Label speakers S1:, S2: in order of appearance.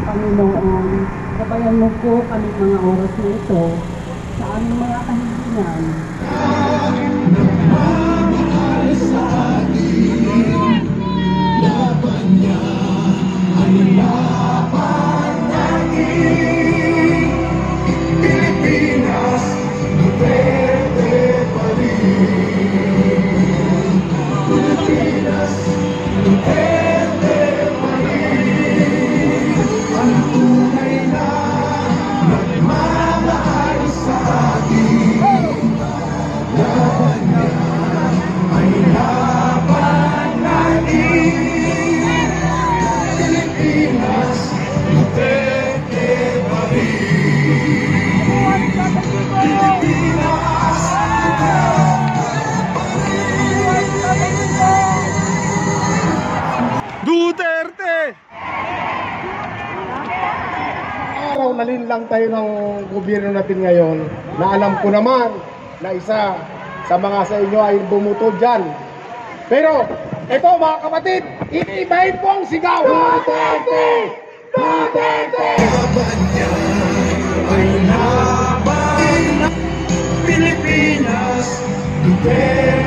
S1: Panginoon, gabayan mo po kami mga oras na ito sa aming mga kahilingan.
S2: Nagmamahal sa atin, laban niya ay laban natin. Pilipinas, Duterte pa rin. Pilipinas, Duterte pa rin. Ang tunay na nagmamahal sa atin, laban niya ay laban natin. Pilipinas, Duterte pa rin. Pilipinas,
S3: Duterte!
S4: Araw na lang tayo ng gobyerno natin ngayon na alam ko naman na isa sa mga sa inyo ay bumuto dyan. Pero ito mga kapatid, iniibahin po ang sigaw. Duterte! Duterte!
S2: laban niya ay laban na Pilipinas, Duterte